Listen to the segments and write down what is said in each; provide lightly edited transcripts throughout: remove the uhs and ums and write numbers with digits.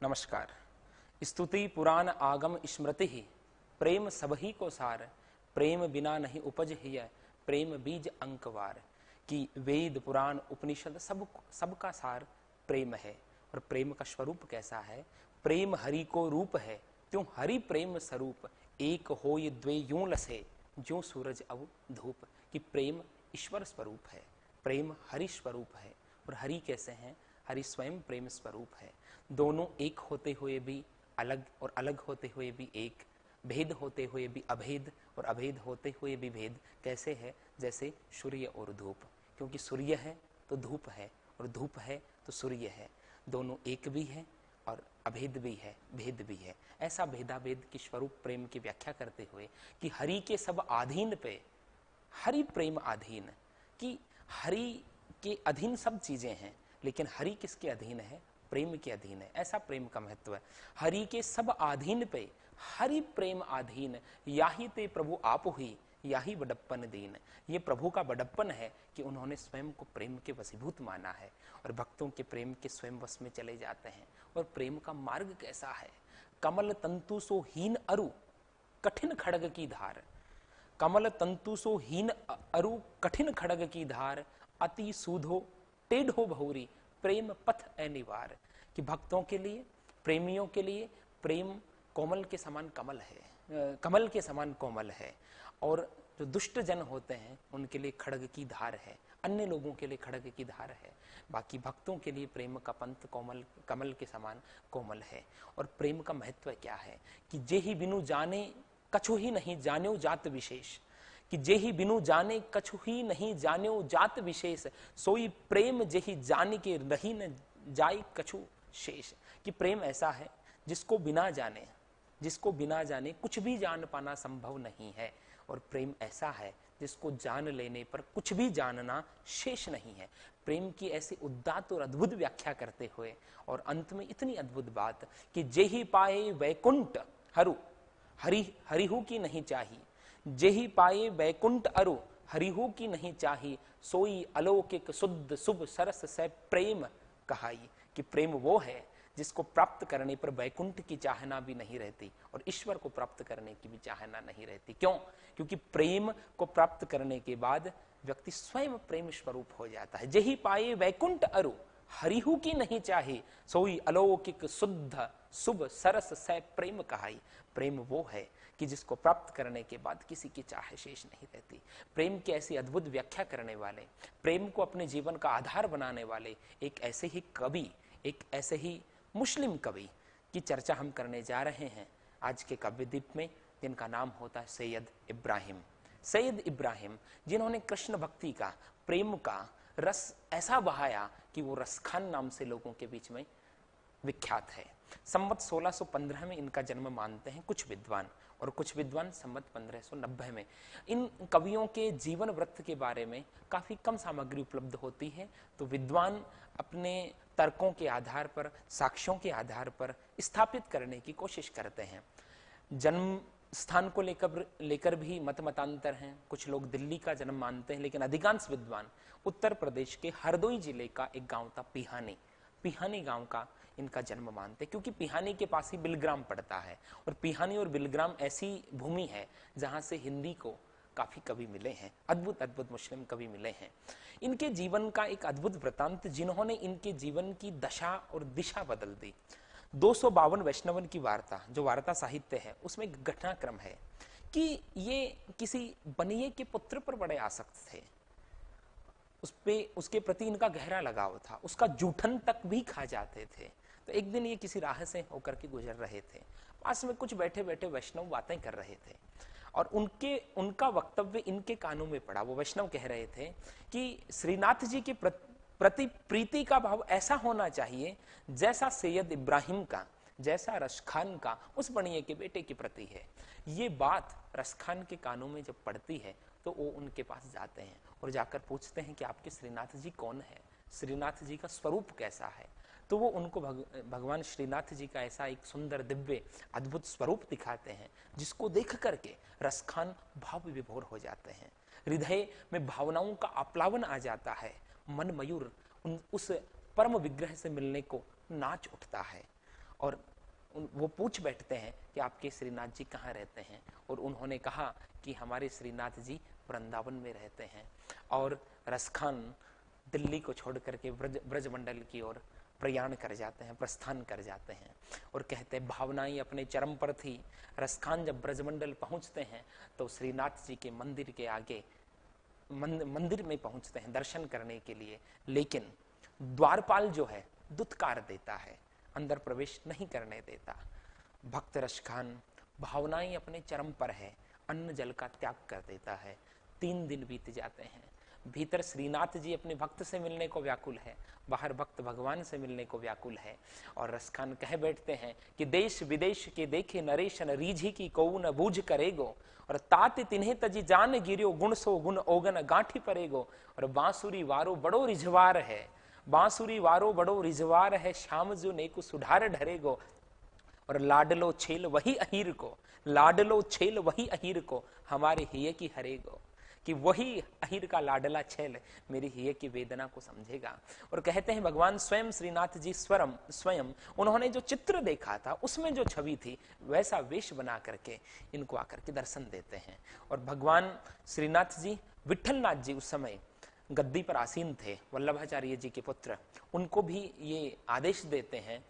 नमस्कार। स्तुति पुराण आगम स्मृति ही प्रेम सबही को सार, प्रेम बिना नहीं उपज हिय, प्रेम बीज अंकवार। कि वेद पुराण उपनिषद सबका सार प्रेम है। और प्रेम का स्वरूप कैसा है? प्रेम हरि को रूप है, त्यों हरि प्रेम स्वरूप। एक होय द्वे यूं लसे, ज्यों सूरज अव धूप। कि प्रेम ईश्वर स्वरूप है, प्रेम हरि स्वरूप है। और हरि कैसे हैं? हरि स्वयं प्रेम स्वरूप है। दोनों एक होते हुए भी अलग, और अलग होते हुए भी एक, भेद होते हुए भी अभेद, और अभेद होते हुए भी भेद। कैसे है? जैसे सूर्य और धूप। क्योंकि सूर्य है तो धूप है, और धूप है तो सूर्य है। दोनों एक भी है और अभेद भी है, भेद भी है। ऐसा भेदाभेद की स्वरूप प्रेम की व्याख्या करते हुए कि हरि के सब अधीन पे हरि प्रेम अधीन। कि हरि के अधीन सब चीजें हैं, लेकिन हरि किसके अधीन है? प्रेम के अधीन है। ऐसा प्रेम का महत्व है। हरि के सब अधीन पे हरि प्रेम अधीन, याही ते प्रभु आप हुई, याही बड़प्पन दीन। ये प्रभु का बड़प्पन है कि उन्होंने स्वयं को प्रेम के वशीभूत माना है, और भक्तों के प्रेम के स्वयं वश में चले जाते हैं। और प्रेम का मार्ग कैसा है? कमल तंतु सो हीन अरु, कठिन खड़ग की धार। कमल तंतु सो हीन अरु, कठिन खड़ग की धार। अति सूधो टेढ़ो भौरी, प्रेम पथ अनिवार। कि भक्तों के लिए, प्रेमियों के लिए प्रेम कोमल के समान कमल है, कमल के समान कोमल है। और जो दुष्ट जन होते हैं उनके लिए खड़ग की धार है, अन्य लोगों के लिए खड़ग की धार है। बाकी भक्तों के लिए प्रेम का पंथ कोमल, कमल के समान कोमल है। और प्रेम का महत्व क्या है? कि जे ही बिनु जाने कछु ही नहीं जान्यो जात विशेष। कि जे ही बिनु जाने कछु ही नहीं जान्यो जात विशेष, सोई प्रेम जेहि जान के रही न जाय कछु शेष। कि प्रेम ऐसा है जिसको बिना जाने कुछ भी जान पाना संभव नहीं है। और प्रेम ऐसा है जिसको जान लेने पर कुछ भी जानना शेष नहीं है। प्रेम की ऐसी उदात्त और अद्भुत व्याख्या करते हुए, और अंत में इतनी अद्भुत बात कि जेहि पाए वैकुंठ हरु, हरिहु की नहीं चाहिए। जेहि पाए वैकुंठ अरु, हरिहु की नहीं चाही। सोई अलौकिक शुद्ध शुभ सरस से प्रेम कहाई। कि प्रेम वो है जिसको प्राप्त करने पर वैकुंठ की चाहना भी नहीं रहती, और ईश्वर को प्राप्त करने की भी चाहना नहीं रहती। क्यों? क्योंकि प्रेम को प्राप्त करने के बाद व्यक्ति स्वयं प्रेम स्वरूप हो जाता है। जेहि पाए वैकुंठ अरु, हरिहु की नहीं चाहे। सोई अलौकिक शुद्ध शुभ सरस से प्रेम कहाई। प्रेम वो है कि जिसको प्राप्त करने के बाद किसी की चाह शेष नहीं रहती। प्रेम की ऐसी अद्भुत व्याख्या करने वाले, प्रेम को अपने जीवन का आधार बनाने वाले एक ऐसे ही कवि, एक ऐसे ही मुस्लिम कवि की चर्चा हम करने जा रहे हैं आज के काव्यदीप में, जिनका नाम होता है सैयद इब्राहिम। सैयद इब्राहिम, जिन्होंने कृष्ण भक्ति का, प्रेम का रस ऐसा बहाया कि वो रसखान नाम से लोगों के बीच में विख्यात है। संवत 1615 में इनका जन्म मानते हैं कुछ विद्वान, और कुछ विद्वान संवत 1590 में। इन कवियों के जीवन वृत्त के बारे में काफी कम सामग्री उपलब्ध होती है, तो विद्वान अपने तर्कों के आधार पर, साक्ष्यों के आधार पर स्थापित करने की कोशिश करते हैं। जन्म स्थान को लेकर भी मतांतर हैं। कुछ लोग दिल्ली का जन्म मानते हैं, लेकिन अधिकांश विद्वान उत्तर प्रदेश के हरदोई जिले का एक गांव था पिहानी गांव का इनका जन्म मानते, क्योंकि पिहानी के पास ही बिलग्राम पड़ता है। और पिहानी और बिलग्राम ऐसी भूमि है जहां से हिंदी को काफी कवि मिले हैं, अद्भुत अद्भुत मुस्लिम कवि मिले हैं। इनके जीवन का एक अद्भुत वृतांत, जिन्होंने इनके जीवन की दशा और दिशा बदल दी। 252 वैष्णवन की वार्ता, जो वार्ता साहित्य है, उसमें एक घटनाक्रम है कि ये किसी बनिए के पुत्र पर बड़े आसक्त थे। उसके प्रति इनका गहरा लगाव था, उसका जूठन तक भी खा जाते थे। तो एक दिन ये किसी राह से होकर के गुजर रहे थे, पास में कुछ बैठे बैठे वैष्णव बातें कर रहे थे, और उनका वक्तव्य इनके कानों में पड़ा। वो वैष्णव कह रहे थे कि श्रीनाथ जी के प्रति प्रीति का भाव ऐसा होना चाहिए जैसा सैयद इब्राहिम का, जैसा रसखान का उस बनिए के बेटे के प्रति है। ये बात रसखान के कानों में जब पड़ती है तो वो उनके पास जाते हैं और जाकर पूछते हैं कि आपके श्रीनाथ जी कौन है, श्रीनाथ जी का स्वरूप कैसा है। तो वो उनको भगवान श्रीनाथ जी का ऐसा एक सुंदर दिव्य अद्भुत स्वरूप दिखाते हैं, जिसको देख करके रसखान भाव विभोर हो जाते हैं, हृदय में भावनाओं का आप्लावन आ जाता है, मन मयूर उस परम विग्रह से मिलने को नाच उठता है। और वो पूछ बैठते हैं कि आपके श्रीनाथ जी कहाँ रहते हैं, और उन्होंने कहा कि हमारे श्रीनाथ जी वृंदावन में रहते हैं। और रसखान दिल्ली को छोड़ करके ब्रजमंडल की ओर प्रयाण कर जाते हैं, प्रस्थान कर जाते हैं, और कहते हैं भावनाएं अपने चरम पर थी। रसखान जब ब्रजमंडल पहुंचते हैं तो श्रीनाथ जी के मंदिर के आगे मंदिर में पहुंचते हैं दर्शन करने के लिए, लेकिन द्वारपाल जो है दुत्कार देता है, अंदर प्रवेश नहीं करने देता। भक्त रसखान भावनाएं अपने चरम पर है, अन्न जल का त्याग कर देता है। 3 दिन बीत जाते हैं। भीतर श्रीनाथ जी अपने भक्त से मिलने को व्याकुल है, बाहर भक्त भगवान से मिलने को व्याकुल है। और रसखान कह बैठते हैं कि देश विदेश के देखे नरेश न रीझी की को न बूझ करेगो, और तात तिन्हे तजी जान गिरियो गुण सो गुण ओगन गांठी परेगो। और बांसुरी वारो बड़ो रिझवार है, बांसुरी वारो बड़ो रिझवार है, श्याम जो नेको सुधार ढरेगो। और लाडलो छेल वही अहीर को, लाडलो छेल वही अहीर को, हमारे हिय की हरेगो, कि वही अहीर का लाडला छेल मेरी हिय की वेदना को समझेगा। और कहते हैं भगवान स्वयं श्रीनाथ जी स्वयं उन्होंने जो चित्र देखा था उसमें जो छवि थी वैसा वेश बना करके इनको आकर के दर्शन देते हैं। और भगवान श्रीनाथ जी, विठलनाथ जी उस समय गद्दी पर आसीन थे, वल्लभाचार्य जी के पुत्र, उनको भी ये आदेश देते हैं।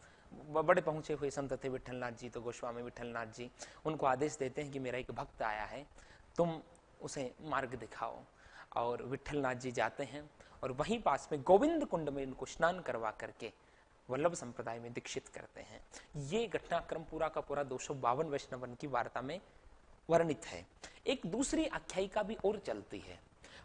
बड़े पहुंचे हुए संत थे विठलनाथ जी, तो गोस्वामी विठलनाथ जी उनको आदेश देते हैं कि मेरा एक भक्त आया है, तुम उसे मार्ग दिखाओ। और विठलनाथ जी जाते हैं और वहीं पास में गोविंद कुंड में उनको स्नान करवा करके वल्लभ संप्रदाय में दीक्षित करते हैं। ये घटनाक्रम पूरा का पूरा 252 वैष्णवन की वार्ता में वर्णित है। एक दूसरी आख्यायिका भी और चलती है।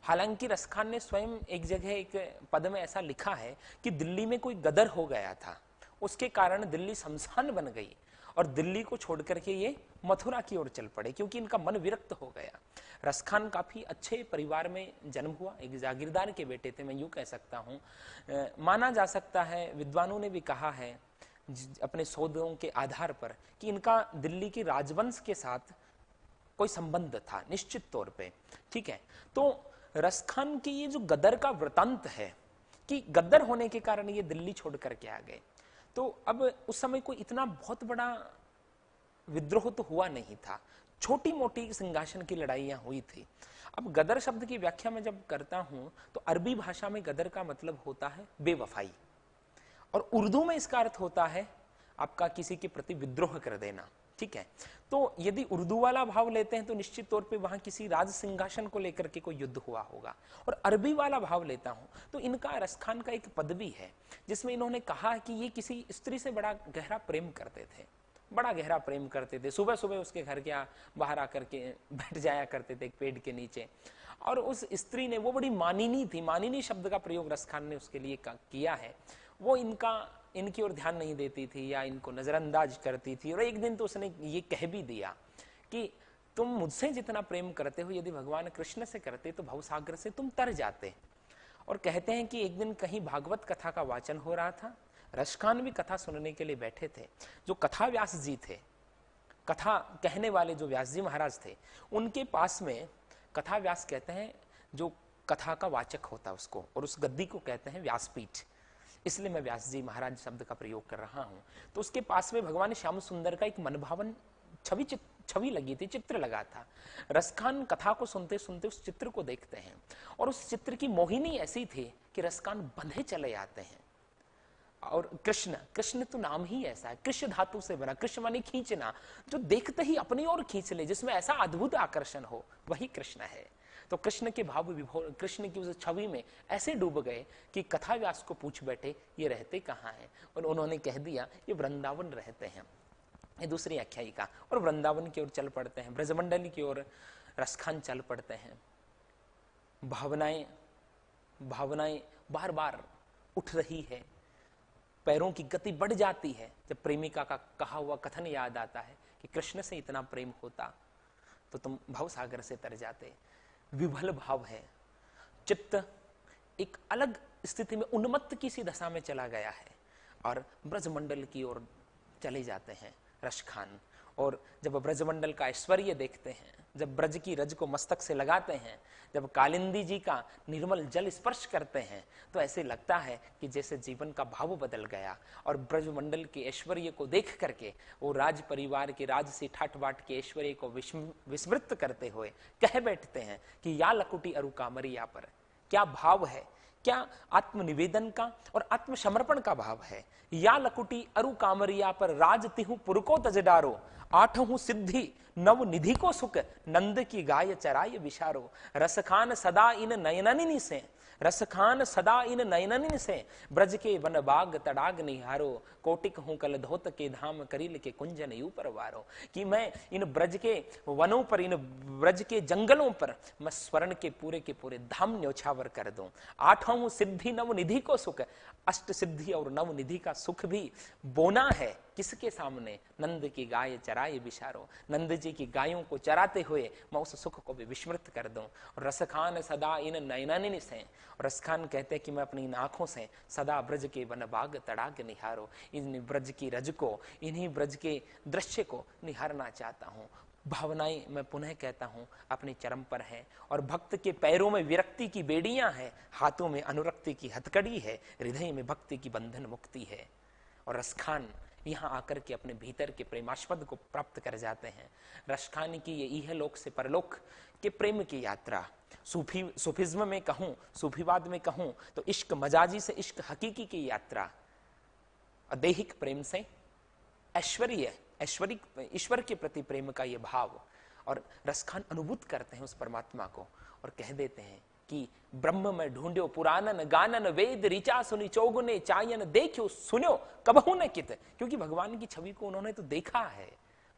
हालांकि रसखान ने स्वयं एक जगह एक पद में ऐसा लिखा है कि दिल्ली में कोई गदर हो गया था, उसके कारण दिल्ली शमशान बन गई और दिल्ली को छोड़ करके ये मथुरा की ओर चल पड़े, क्योंकि इनका मन विरक्त हो गया। रसखान काफी अच्छे परिवार में जन्म हुआ, एक जागीरदार के बेटे थे, मैं यूं कह सकता हूं। माना जा सकता है, विद्वानों ने भी कहा है अपने शोधों के आधार पर कि इनका दिल्ली के राजवंश के साथ कोई संबंध था निश्चित तौर पे। ठीक है, तो रसखान की ये जो गदर का वृतांत है कि गद्दर होने के कारण ये दिल्ली छोड़ करके आ गए, तो अब उस समय कोई इतना बहुत बड़ा विद्रोह तो हुआ नहीं था, छोटी मोटी सिंहासन की लड़ाइयां हुई थी। अब गदर शब्द की व्याख्या मैं जब करता हूं तो अरबी भाषा में गदर का मतलब होता है बेवफाई, और उर्दू में इसका अर्थ होता है आपका किसी के प्रति विद्रोह कर देना। ठीक है, तो यदि उर्दू वाला भाव लेते हैं तो निश्चित तौर पे वहां किसी राज सिंहासन को लेकर के कोई युद्ध हुआ होगा, और अरबी वाला भाव लेता हूं तो इनका रसखान का एक पद भी है जिसमें इन्होंने कहा कि ये किसी स्त्री से बड़ा गहरा प्रेम करते थे, बड़ा गहरा प्रेम करते थे। सुबह सुबह उसके घर के बाहर आकर के बैठ जाया करते थे एक पेड़ के नीचे, और उस स्त्री ने, वो बड़ी मानिनी थी, मानिनी शब्द का प्रयोग रसखान ने उसके लिए किया है। वो इनकी ओर ध्यान नहीं देती थी या इनको नजरअंदाज करती थी, और एक दिन तो उसने ये कह भी दिया कि तुम मुझसे जितना प्रेम करते हो यदि भगवान कृष्ण से करते तो भवसागर से तुम तर जाते। और कहते हैं कि एक दिन कहीं भागवत कथा का वाचन हो रहा था, रसखान भी कथा सुनने के लिए बैठे थे। जो कथा व्यास जी थे, कथा कहने वाले जो व्यास जी महाराज थे, उनके पास में कथा व्यास कहते हैं जो कथा का वाचक होता है उसको, और उस गद्दी को कहते हैं व्यासपीठ, इसलिए मैं व्यास जी महाराज शब्द का प्रयोग कर रहा हूं। तो उसके पास में भगवान श्याम सुंदर का एक मनभावन छवि लगी थी, चित्र लगा था। रसखान कथा को सुनते सुनते उस चित्र को देखते हैं, और उस चित्र की मोहिनी ऐसी थी कि रसखान बंधे चले आते हैं। और कृष्ण तो नाम ही ऐसा है, कृष्ण धातु से बना, कृष्ण माने खींचना, जो देखते ही अपनी ओर खींच ले, जिसमें ऐसा अद्भुत आकर्षण हो, वही कृष्ण है। तो कृष्ण के भाव विभोर, कृष्ण की उस छवि में ऐसे डूब गए कि कथा व्यास को पूछ बैठे ये रहते कहाँ हैं, और उन्होंने कह दिया ये वृंदावन रहते हैं। ये दूसरी आख्यायिका, और वृंदावन की ओर चल पड़ते हैं, ब्रजमंडली की ओर रसखान चल पड़ते हैं। भावनाएं बार बार उठ रही है, पैरों की गति बढ़ जाती है जब प्रेमिका का कहा हुआ कथन याद आता है कि कृष्ण से इतना प्रेम होता तो तुम भवसागर से तर जाते। विभल भाव है, चित्त एक अलग स्थिति में, उन्मत्त की सी दशा में चला गया है, और ब्रजमंडल की ओर चले जाते हैं रसखान। और जब ब्रजमंडल का ऐश्वर्य देखते हैं, जब ब्रज की रज को मस्तक से लगाते हैं, जब कालिंदी जी का निर्मल जल स्पर्श करते हैं, तो ऐसे लगता है कि जैसे जीवन का भाव बदल गया। और ब्रजमंडल के ऐश्वर्य को देख करके वो राज परिवार के राजसी ठाट बाट के ऐश्वर्य को विस्मृत करते हुए कह बैठते हैं कि या लकुटी अरु कामरिया पर। क्या भाव है, क्या आत्मनिवेदन का और आत्मसमर्पण का भाव है। या लकुटी अरु कामरिया पर राज तिहु पुर को तजडारो, आठहु सिद्धि नव निधि को सुख, नंद की गाय चराय विशारो। रसखान सदा इन नयननिनि से, रसखान सदा इन नयननिनि से, ब्रज के वन बाग तड़ाग निहारो, कोटिक हूं कल धोत के धाम करील के कुंजन ऊपर वारो। कि मैं इन ब्रज के वनों पर, इन ब्रज के जंगलों पर मैं स्वर्ण के पूरे धाम न्योछावर कर दूं। आठों सिद्धि नव निधि को सुख, अष्ट सिद्धि और नव निधि का सुख भी बोना है किसके सामने, नंद की गाय चराए विशारो। नंद जी की गायों को चराते हुए मैं उस सुख को भी विस्मृत कर दूं। और रसखान सदा इन नयनानिनि से, और रसखान कहते हैं कि मैं अपनी इन आंखों से सदा ब्रज के वन बाग तड़ाग निहारो, इन ब्रज की रज को, इन्हीं ब्रज के दृश्य को निहारना चाहता हूं। भावनाएं मैं पुनः कहता हूं अपने चरम पर है, और भक्त के पैरों में विरक्ति की बेड़ियां हैं, हाथों में अनुरक्ति की हथकड़ी है, हृदय में भक्ति की बंधन मुक्ति है। और रसखान यहां आकर के अपने भीतर के प्रेमास्पद को प्राप्त कर जाते हैं। रसखान की ये इहलोक से परलोक के प्रेम की यात्रा, सूफिज्म में कहूं, सूफीवाद में कहूं तो इश्क मजाजी से इश्क हकीकी की यात्रा, दैहिक प्रेम से ईश्वर के प्रति प्रेम का ये भाव। और रसखान अनुभूत करते हैं उस परमात्मा को और कह देते हैं कि ब्रह्म में ढूंढ्यो पुराणन गानन, वेद ऋचा सुनी चौगुने चायन, देखियो सुन्यो कबहू न कित। क्योंकि भगवान की छवि को उन्होंने तो देखा है,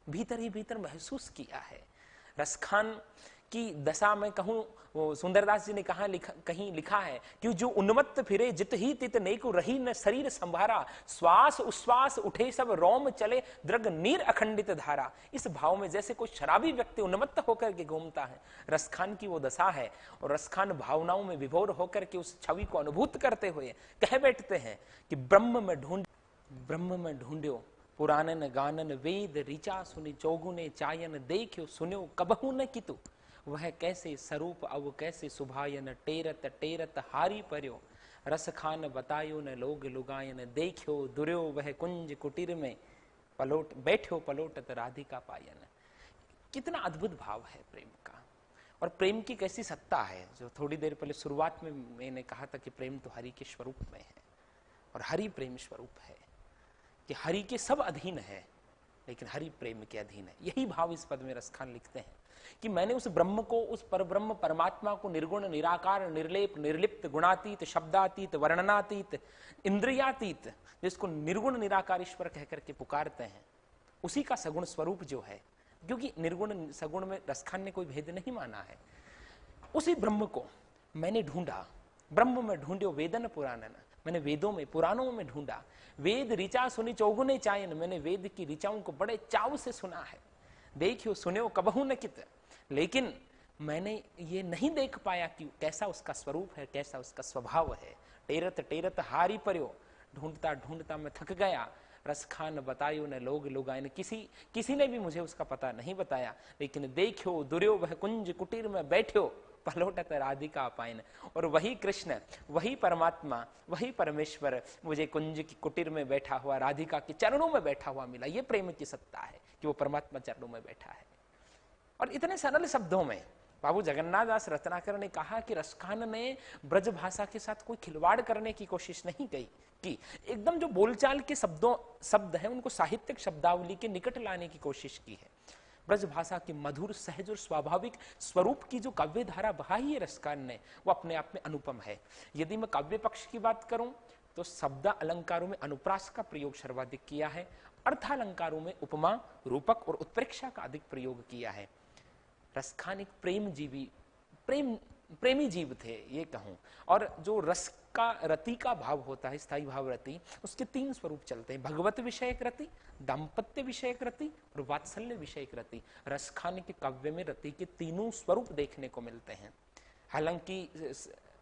भीतर ही भीतर महसूस किया है। रसखान की दशा में कहूं, वो सुंदरदास जी ने कहीं लिखा है कि जो उन्मत्त फिरे जित ही तित नेकु रही न शरीर संभारा, श्वास उश्वास उठे सब रोम चले द्रग नीर अखंडित धारा। इस भाव में जैसे कोई शराबी व्यक्ति उन्मत्त होकर के घूमता है, रसखान की वो दशा है। और रसखान भावनाओं में विभोर होकर के उस छवि को अनुभूत करते हुए कह बैठते हैं कि ब्रह्म में ढूंढ्यो पुराणन गानन, वेद ऋचा सुनि चौगुने चायन, देखियो सुन्यो कबहू न कितु। वह कैसे स्वरूप अब कैसे सुभायन, टेरत टेरत हारी पर्यो, रसखान बतायो न लोग लुगायन, देखियो दुर्यो वह कुंज कुटीर में, बैठो पलोटत राधिका पायन। कितना अद्भुत भाव है प्रेम का, और प्रेम की कैसी सत्ता है। जो थोड़ी देर पहले शुरुआत में मैंने कहा था कि प्रेम तो हरि के स्वरूप में है, और हरि प्रेम स्वरूप है, कि हरि के सब अधीन है लेकिन हरि प्रेम के अधीन है। यही भाव इस पद में रसखान लिखते हैं कि मैंने उस ब्रह्म को, उस परब्रह्म परमात्मा को निर्गुण निराकार निर्लेप निर्लिप्त गुणातीत शब्दातीत वर्णनातीत इंद्रियातीत, जिसको निर्गुण निराकार ईश्वर कहकर के पुकारते हैं, उसी का सगुण स्वरूप जो है, क्योंकि निर्गुण सगुण में रसखान ने कोई भेद नहीं माना है, उसी ब्रह्म को मैंने ढूंढा। ब्रह्म में ढूंढ्यो वेदन पुराणन, मैंने वेदों में पुराणों में ढूंढा। वेद ऋचा सुनी चौगुने चायन, मैंने वेद की ऋचाओं को बड़े चाव से सुना है। देखियो सुन्यो कबहू न कित, लेकिन मैंने ये नहीं देख पाया कि कैसा उसका स्वरूप है, कैसा उसका स्वभाव है। टेरत टेरत हारी पर्यो, ढूंढता ढूंढता मैं थक गया। रसखान बतायो न लोग लुगायन, किसी ने भी मुझे उसका पता नहीं बताया। लेकिन देखियो दुर्यो वह कुंज कुटीर में बैठ्यो, पलोटत राधिका पायन। और वही कृष्ण, वही परमात्मा, वही परमेश्वर मुझे कुंज की कुटीर में बैठा हुआ, राधिका के चरणों में बैठा हुआ मिला। ये प्रेम की सत्ता है कि वो परमात्मा चरणों में बैठा है। और इतने सरल शब्दों में बाबू जगन्नाथ दास रत्नाकर ने कहा कि रसखान ने ब्रज भाषा के साथ कोई खिलवाड़ करने की कोशिश नहीं की, एकदम जो बोलचाल के शब्द हैं उनको साहित्यिक शब्दावली के निकट लाने की कोशिश की है। ब्रज भाषा के मधुर सहज और स्वाभाविक स्वरूप की जो काव्य धारा बहाई है रसखान ने, वो अपने आप में अनुपम है। यदि मैं काव्य पक्ष की बात करूं तो शब्द अलंकारों में अनुप्रास का प्रयोग सर्वाधिक किया है, अर्थालंकारों में उपमा, रूपक और उत्प्रेक्षा का अधिक प्रयोग किया है। रसखान एक प्रेमी जीव थे ये कहूं। और जो रस का रति का भाव होता है, स्थायी भाव रति, उसके तीन स्वरूप चलते हैं: भगवत विषयक रति, दाम्पत्य विषयक रति और वात्सल्य विषयक रति। रसखान के काव्य में रति के तीनों स्वरूप देखने को मिलते हैं। हालांकि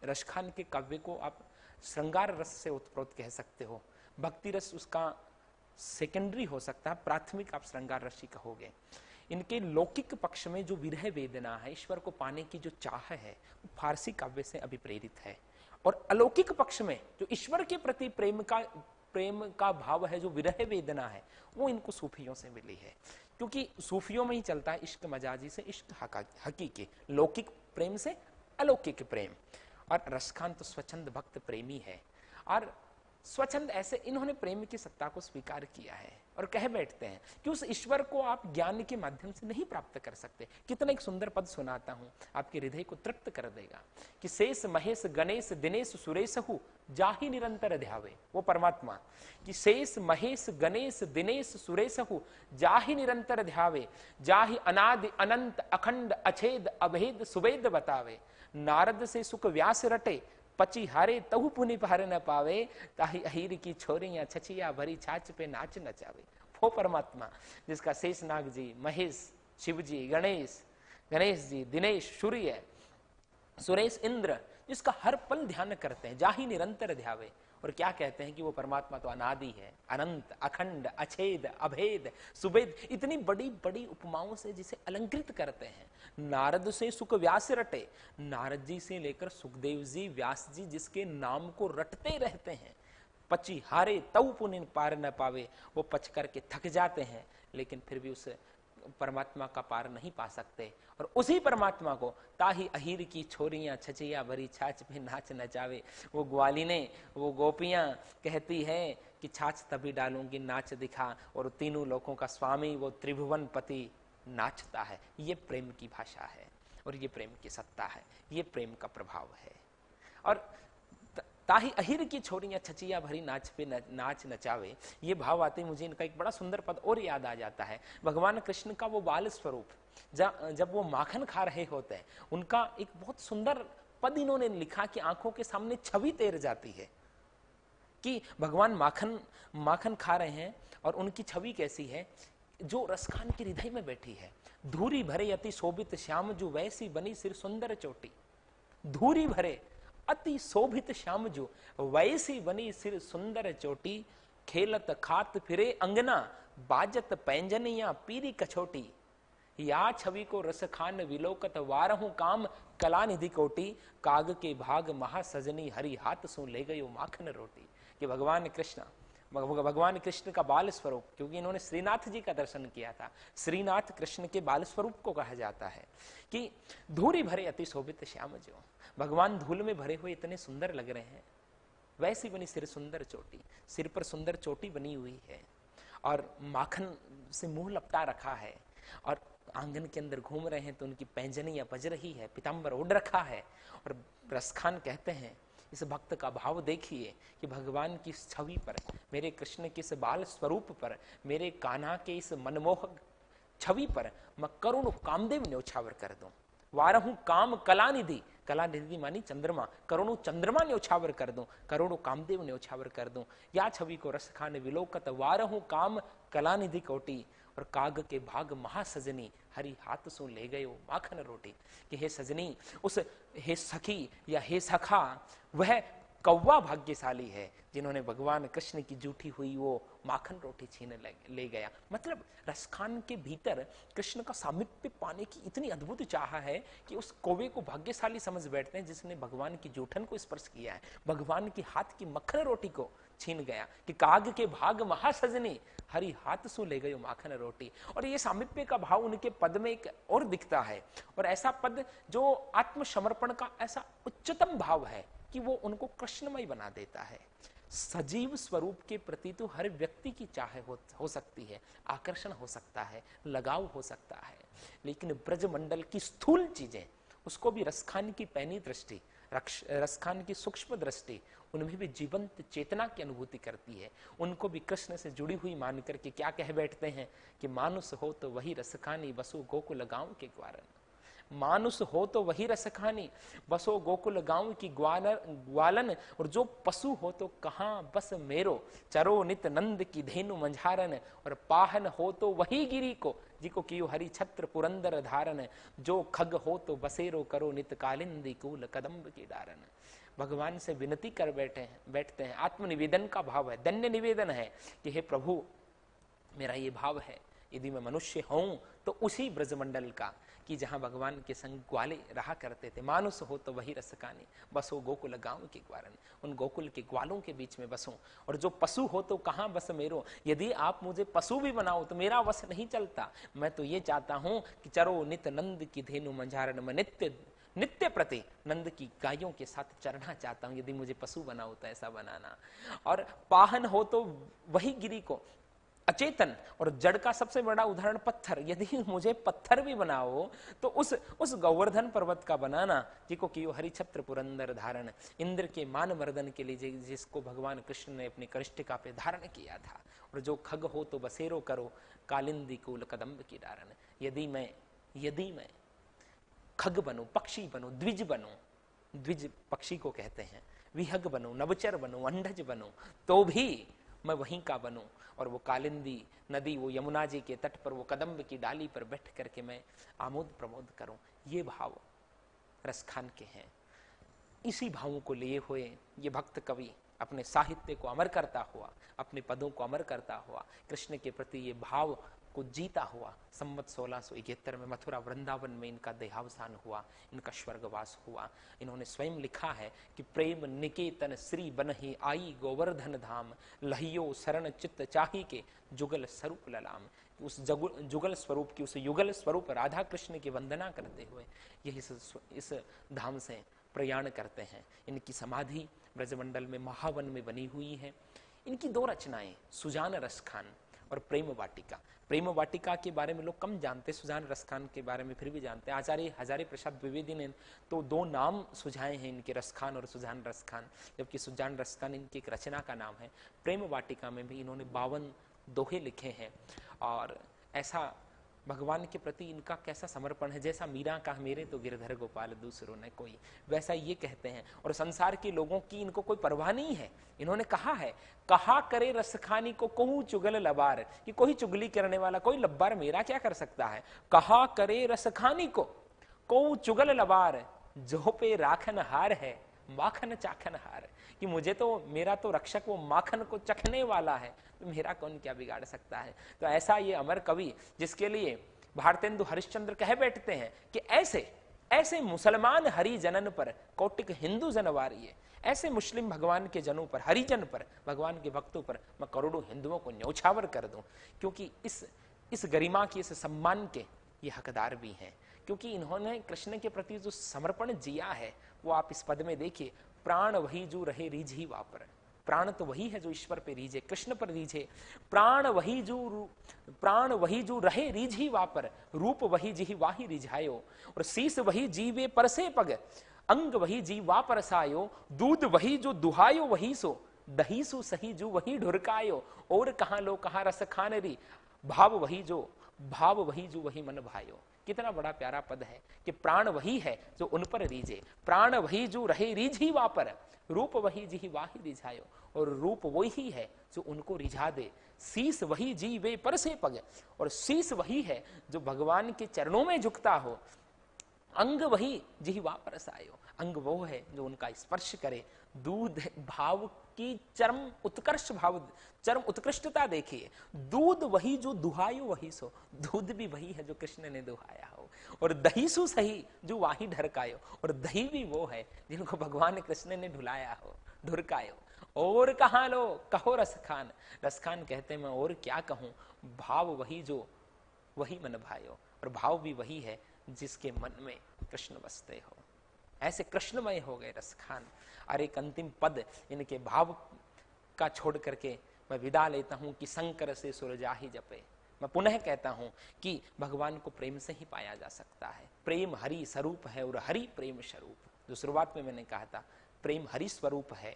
रसखान के काव्य को आप श्रृंगार रस से ओतप्रोत कह सकते हो, भक्ति रस उसका सेकेंडरी हो सकता है, प्राथमिक आप श्रृंगार रसी कहोगे। इनके लौकिक पक्ष में जो विरह वेदना है, ईश्वर को पाने की जो चाह है, वो फारसी काव्य से अभिप्रेरित है। और अलौकिक पक्ष में जो ईश्वर के प्रति प्रेम का भाव है, जो विरह वेदना है, वो इनको सूफियों से मिली है। क्योंकि सूफियों में ही चलता है इश्क मजाजी से इश्क हकीकी, लौकिक प्रेम से अलौकिक प्रेम। और रसखान तो स्वच्छंद भक्त प्रेमी है, और स्वच्छंद ऐसे इन्होंने प्रेम की सत्ता को स्वीकार किया है और कह बैठते हैं कि उस ईश्वर को आप ज्ञान के माध्यम से नहीं प्राप्त कर सकते। कितना एक सुंदर पद सुनाता हूं, आपके हृदय को तृप्त कर देगा कि शेष महेश गणेश दिनेश सुरेश हु जाहि निरंतर ध्यावे। वो परमात्मा कि शेष महेश गणेश दिनेश सुरेश हु जाहि निरंतर ध्यावे, जाहि अनादि अनंत अखंड अछेद अभेद सुवेद बतावे। नारद से सुख व्यास रटे पची हारे तहु पुनि पार न पावे, ताही अहीर की छोरियां छचिया भरी छाछ पे नाच नचावे। वो परमात्मा जिसका शेषनाग जी, महेश शिव जी, गणेश जी, दिनेश सूर्य, सुरेश इंद्र, जिसका हर पल ध्यान करते हैं, जाहि निरंतर ध्यावे। और क्या कहते हैं कि वो परमात्मा तो अनादि है, अनंत अखंड अछेद अभेद सुवेद, इतनी बड़ी बड़ी उपमाओं से जिसे अलंकृत करते हैं। नारद से सुख व्यास रटे, नारद जी से लेकर सुखदेव जी, व्यास जी जिसके नाम को रटते रहते हैं। पची हारे तऊ पुनि पार न पावे, वो पच करके थक जाते हैं लेकिन फिर भी उस परमात्मा का पार नहीं पा सकते। और उसी परमात्मा को ताही अहीर की छोरियां छचिया भरी छाछ पे नाच नचावे। वो ग्वालिने, वो गोपियां कहती हैं कि छाछ तभी डालूंगी नाच दिखा, और तीनों लोगों का स्वामी वो त्रिभुवन पति नाचता है। ये प्रेम की भाषा है और ये प्रेम की सत्ता है, ये प्रेम का प्रभाव है। और ताही अहिर की छोरियां छचिया भरी नाच नचावे, ये भाव आते ही मुझे इनका एक बड़ा सुंदर पद और याद आ जाता है। भगवान कृष्ण का वो बाल स्वरूप, जब वो माखन खा रहे होते हैं, उनका एक बहुत सुंदर पद इन्होंने लिखा कि आंखों के सामने छवि तैर जाती है कि भगवान माखन खा रहे हैं और उनकी छवि कैसी है, जो रसखान के हृदय में बैठी है। धूरी भरे अति शोभित श्याम जो वैसी बनी सिर सुंदर चोटी। धूरी भरे अति शोभित श्याम जो वैसी बनी सिर सुंदर चोटी। खेलत खात फिरे अंगना बाजत पैंजनिया पीरी कछोटी। या छवि को रसखान विलोकत वारहु काम कलानिधि कोटी। काग के भाग महासजनी हरि हाथ सो ले गयो माखन रोटी। कि भगवान कृष्ण का बाल स्वरूप, क्योंकि इन्होंने श्रीनाथ जी का दर्शन किया था, श्रीनाथ कृष्ण के बाल स्वरूप को कहा जाता है कि धूरी भरे अति शोभित श्याम जो, भगवान धूल में भरे हुए इतने सुंदर लग रहे हैं। वैसी बनी सिर सुंदर चोटी, सिर पर सुंदर चोटी बनी हुई है और माखन से मुंह लपटा रखा है, और आंगन के अंदर घूम रहे हैं तो उनकी पैंजनियां बज रही है, पीताम्बर ओढ़ रखा है। और रसखान कहते हैं, इस भक्त का भाव देखिए कि भगवान की इस छवि पर, मेरे कृष्ण के इस बाल स्वरूप पर, मेरे कान्हा के इस मनमोहक छवि पर मैं करुण कामदेव न्योछावर कर दूं। वारहु काम कलानिधि, कलानिधि मानी चंद्रमा, करुणों चंद्रमा न्योछावर कर दूं, करुणों कामदेव न्योछावर कर दूं। या छवि को रसखान विलोकत वारहु काम कलानिधि कोटी। और काग के भाग महासजनी हरि हाथ सो ले गयो माखन रोटी। कि हे सजनी, उस हे सखी या हे सखा, वह कौवा भाग्यशाली है जिन्होंने भगवान कृष्ण की जूठी हुई वो माखन रोटी छीन ले गया। मतलब रसखान के भीतर कृष्ण का सामीप्य पाने की इतनी अद्भुत चाह है कि उस कौवे को भाग्यशाली समझ बैठते हैं जिसने भगवान की जूठन को स्पर्श किया है, भगवान की हाथ की मक्खन रोटी को छीन गया। कि काग के भाग महासजनी हरि हाथ सो ले गयो माखन रोटी। और ये सामीप्य का भाव उनके पद में एक और दिखता है, और ऐसा पद जो आत्मसमर्पण का ऐसा उच्चतम भाव है कि वो उनको कृष्णमय बना देता है। सजीव स्वरूप के प्रति तो हर व्यक्ति की चाह हो सकती है, आकर्षण हो सकता है, लगाव हो सकता है, लेकिन ब्रजमंडल की स्थूल चीजें, उसको भी रसखान की पैनी दृष्टि, रसखान की सूक्ष्म दृष्टि, उनमें भी जीवंत चेतना की अनुभूति करती है। उनको भी कृष्ण से जुड़ी हुई मान करके क्या कह बैठते हैं कि मानुष हो तो वही रसखानी बसो गोकुल गांव के ग्वारन। मानुष हो तो वही रसखानी बसो गोकुल गांव की ग्वालन। और जो पशु हो तो कहाँ बस मेरो, चरो नित नंद की धेनु मंझारन। और पाहन हो तो वही गिरी को, जिको कियो हरि छत्र पुरंदर धारन। जो खग हो तो बसेरो करो नित कालिंदी कूल कदम्ब की डारन। भगवान से विनती कर बैठते हैं, आत्मनिवेदन का भाव है, दन्य निवेदन है कि हे प्रभु, मेरा ये भाव है, यदि मैं मनुष्य हूं तो उसी ब्रजमंडल का, कि जहां भगवान के संग ग्वाले रहा करते थे। मानुष हो तो वही रसकानी, बसो गोकुल गांव के ग्वारन, उन गोकुल के ग्वालों के बीच में बसो। और जो पशु हो तो कहां बस मेरो, यदि आप मुझे पशु भी बनाओ तो मेरा वश नहीं चलता। मैं तो ये चाहता हूं कि चरो नित नंद की धेनु मंझारण में नित्य प्रति नंद की गायों के साथ चरना चाहता हूं। यदि मुझे पशु बनाओ तो ऐसा बनाना। और पाहन हो तो वही गिरी को, अचेतन और जड़ का सबसे बड़ा उदाहरण पत्थर, यदि मुझे पत्थर भी बनाओ तो उस गोवर्धन पर्वत का बनाना, जिको कियो हरिछत्र पुरंदर धारण, इंद्र के मान मर्दन के लिए जिसको भगवान कृष्ण ने अपनी करिष्ठिका पे धारण किया था। और जो खग हो तो बसेरो करो, कालिंदी कुल कदम्ब की डारण। यदि मैं खग बनूं, पक्षी बनूं, द्विज बनूं, द्विज पक्षी को कहते हैं, विहग बनूं, नवचर बनूं, अंडज बनूं, तो भी मैं वहीं का बनूं। और वो कालिंदी नदी, वो यमुना जी के तट पर, वो कदम्ब की डाली पर बैठ करके मैं आमोद प्रमोद करूं। ये भाव रसखान के हैं। इसी भावों को लिए हुए ये भक्त कवि अपने साहित्य को अमर करता हुआ, अपने पदों को अमर करता हुआ, कृष्ण के प्रति ये भाव को जीता हुआ संवत 1671 में मथुरा वृंदावन में इनका देहावसान हुआ, इनका स्वर्गवास हुआ। इन्होंने स्वयं लिखा है कि प्रेम निकेतन श्री बनहि आई गोवर्धन धाम, लहियो शरण चित्त चाही के जुगल स्वरूप ललाम। उस जुगल स्वरूप की, उस युगल स्वरूप राधा कृष्ण की वंदना करते हुए यही इस धाम से प्रयाण करते हैं। इनकी समाधि ब्रजमंडल में महावन में बनी हुई है। इनकी दो रचनाएं, सुजान रसखान और प्रेम वाटिका। प्रेम वाटिका के बारे में लोग कम जानते, सुजान रसखान के बारे में फिर भी जानते हैं। आचार्य हजारी प्रसाद द्विवेदी ने तो दो नाम सुझाए हैं इनके, रसखान और सुजान रसखान, जबकि सुजान रसखान इनकी एक रचना का नाम है। प्रेम वाटिका में भी इन्होंने 52 दोहे लिखे हैं। और ऐसा भगवान के प्रति इनका कैसा समर्पण है, जैसा मीरा का मेरे तो गिरधर गोपाल दूसरों ने कोई, वैसा ये कहते हैं। और संसार के लोगों की इनको कोई परवाह नहीं है। इन्होंने कहा है, कहा करे रसखानी को कहूं चुगल लबार, कि कोई चुगली करने वाला, कोई लब्बार मेरा क्या कर सकता है। कहा करे रसखानी को कहूं चुगल लबार, जो पे राखन हार है माखन चाखन हार, कि मुझे तो, मेरा तो रक्षक वो माखन को चखने वाला है, तो मेरा कौन क्या बिगाड़ सकता है। तो ऐसा ये अमर कवि, जिसके लिए भारतेंदु हरिश्चंद्र कह बैठते हैं कि ऐसे मुसलमान हरि जनन पर कौटिक हिंदू जनवारी है। ऐसे मुस्लिम भगवान के जनों पर, हरिजन पर, भगवान के भक्तों पर मैं करोड़ों हिंदुओं को न्यौछावर कर दूं, क्योंकि इस गरिमा की, इस सम्मान के ये हकदार भी हैं। क्योंकि इन्होंने कृष्ण के प्रति जो समर्पण जिया है वो आप इस पद में देखिए, प्राण वही जो रहे रीझी वापर। प्राण तो वही है जो ईश्वर पे रीझे, कृष्ण पर रीझे। प्राण वही जो रहे रीझी वापर, रूप वही जी वाही रिझायो, और शीस वही जीवे परसे पग, अंग वही जी वापर सायो, दूध वही जो दुहायो वही सो, दही सु सही जो वही ढुरकायो, और कहां लो कहां रस खानरी, भाव वही जो वही मन भायो। कितना बड़ा प्यारा पद है कि प्राण वही है जो उन पर रीझे, प्राण वही जो रहे रीझी वापर, रूप वही जी वाही रिझायो, और रूप वही है जो उनको रिझा दे। शीस वही जी वे पर से पग, और शीस वही है जो भगवान के चरणों में झुकता हो। अंग वही जी वापरस आयो, अंग वो है जो उनका स्पर्श करे। दूध भाव की चरम उत्कर्ष भाव, चरम उत्कृष्टता देखिए। दूध वही जो दुहायो वही सो, दूध भी वही है जो कृष्ण ने दुहाया हो। और दही सु सही जो वाही ढरकायो, और दही भी वो है जिनको भगवान कृष्ण ने ढुलाया हो, ढुरकायो। और कहां लो कहो रसखान, रसखान कहते मैं और क्या कहूं, भाव वही जो वही मन भायो, और भाव भी वही है जिसके मन में कृष्ण बसते हो। ऐसे कृष्णमय हो गए रसखान। और एक अंतिम पद इनके भाव का छोड़ करके मैं विदा लेता हूं कि शंकर से सुरजाहि जपे। मैं पुनः कहता हूं कि भगवान को प्रेम से ही पाया जा सकता है। प्रेम हरि स्वरूप है और हरि प्रेम स्वरूप। जो शुरुआत में मैंने कहा था, प्रेम हरि स्वरूप है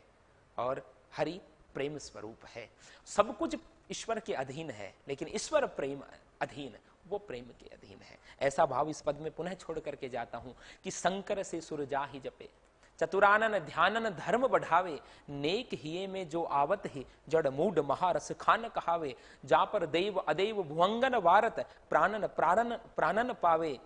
और हरि प्रेम स्वरूप है। सब कुछ ईश्वर के अधीन है, लेकिन ईश्वर प्रेम अधीन, वो प्रेम के अधीन है। ऐसा भाव इस पद में पुनः छोड़ करके जाता हूं कि शंकर से सुरजाहि जपे, चतुरानन ध्यानन धर्म बढ़ावे, नेक हिये में जो आवत ही जड़ मूड महारस खान कहावे, जा पर देव अदेव भुवंगन वारत, प्राणन प्राणन प्राणन पावे,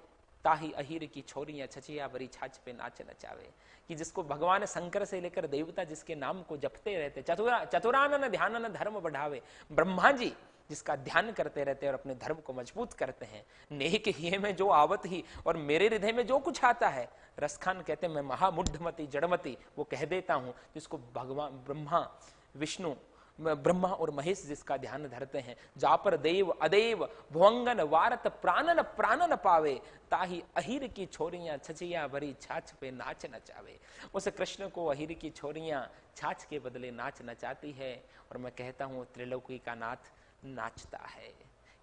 ताही अहीर की छोरियां छचिया बरी छाछ पे नाच नचावे। कि जिसको भगवान शंकर से लेकर देवता जिसके नाम को जपते रहते, चतुरानन ध्यानन धर्म बढ़ावे। ब्रह्मा जी जिसका ध्यान करते रहते और अपने धर्म को मजबूत करते हैं। नेक हिये में जो आवत ही, और मेरे हृदय में जो कुछ आता है। रसखान कहते हैं मैं महामुढ़मती जड़मती वो कह देता हूं, जिसको भगवान ब्रह्मा विष्णु ब्रह्मा और महेश जिसका ध्यान धरते हैं। जापर देव अदेव भुवंगन वारत प्राणन प्राणन पावे। ताही अहीर की छोरियां छचिया भरी छाछ पे नाच नचावे। उस कृष्ण को अहीर की छोरियां छाछ के बदले नाच नचाती है। और मैं कहता हूं त्रिलोकी का नाथ नाचता है।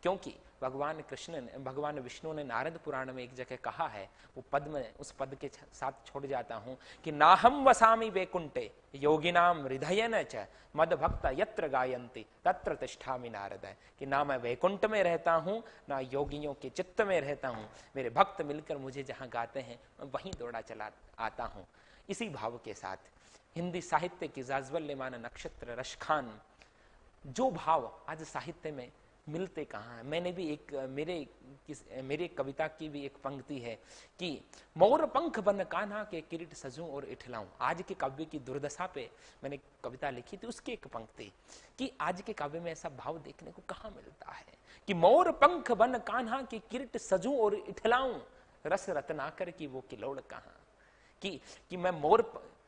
क्योंकि भगवान कृष्ण ने, भगवान विष्णु ने नारद पुराण में एक जगह कहा है, वो पद में उस पद के साथ छोड़ जाता हूं कि नाहम वसामि वैकुंठे योगिनाम हृदयन च मद भक्त यत्र गायन्ति तत्र तिष्ठामि नारद। कि ना मैं वैकुंठ में रहता हूं ना योगियों के चित्त में रहता हूं, मेरे भक्त मिलकर मुझे जहां गाते हैं मैं वहीं दौड़ा चला आता हूं। इसी भाव के साथ हिंदी साहित्य की जाज्वल्यमान नक्षत्र रसखान, जो भाव आज साहित्य में मिलते कहाँ हैं। मैंने भी एक मेरे कविता की भी एक पंक्ति है कि मोर पंख बन कान्हा के किरीट सजूं और इठलाऊं। आज के काव्य की दुर्दशा पे मैंने कविता लिखी थी, उसकी एक पंक्ति कि आज के काव्य में ऐसा भाव देखने को कहाँ मिलता है कि मोर पंख बन कान्हा के किरीट सजूं और इठलाऊं, रस रत्नाकर की वो किलोड़ कहाँ। कि मैं मोर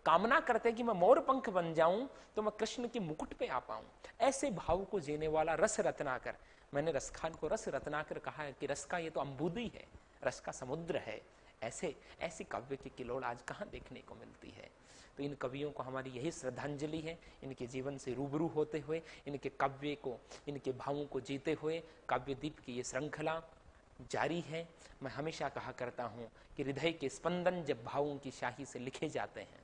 कामना करते कि मैं मोर पंख बन जाऊं तो मैं कृष्ण के मुकुट पे आ पाऊं। ऐसे भाव को जीने वाला रस रत्नाकर, मैंने रसखान को रस रत्नाकर कहा है कि रस का ये तो अम्बुदी है, रस का समुद्र है। ऐसी काव्य की किलोड़ आज कहाँ देखने को मिलती है। तो इन कवियों को हमारी यही श्रद्धांजलि है। इनके जीवन से रूबरू होते हुए, इनके काव्य को, इनके भावों को जीते हुए काव्यदीप की ये श्रृंखला जारी है। मैं हमेशा कहा करता हूं कि हृदय के स्पंदन जब भावों की शाही से लिखे जाते हैं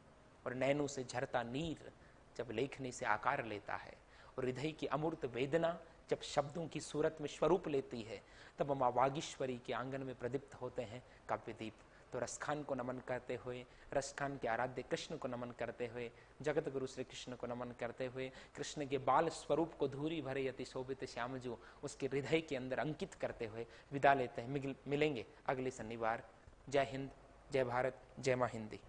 और नैनों से झरता नीर जब लेखनी से आकार लेता है और हृदय की अमूर्त वेदना जब शब्दों की सूरत में स्वरूप लेती है, तब माँ वागीश्वरी के आंगन में प्रदीप्त होते हैं काव्यदीप। तो रसखान को नमन करते हुए, रसखान के आराध्य कृष्ण को नमन करते हुए, जगत गुरु श्री कृष्ण को नमन करते हुए, कृष्ण के बाल स्वरूप को धूरी भरे अति शोभित श्यामजू उसके हृदय के अंदर अंकित करते हुए विदा लेते हैं। मिलेंगे अगले शनिवार। जय हिंद, जय भारत, जय मां हिंदी।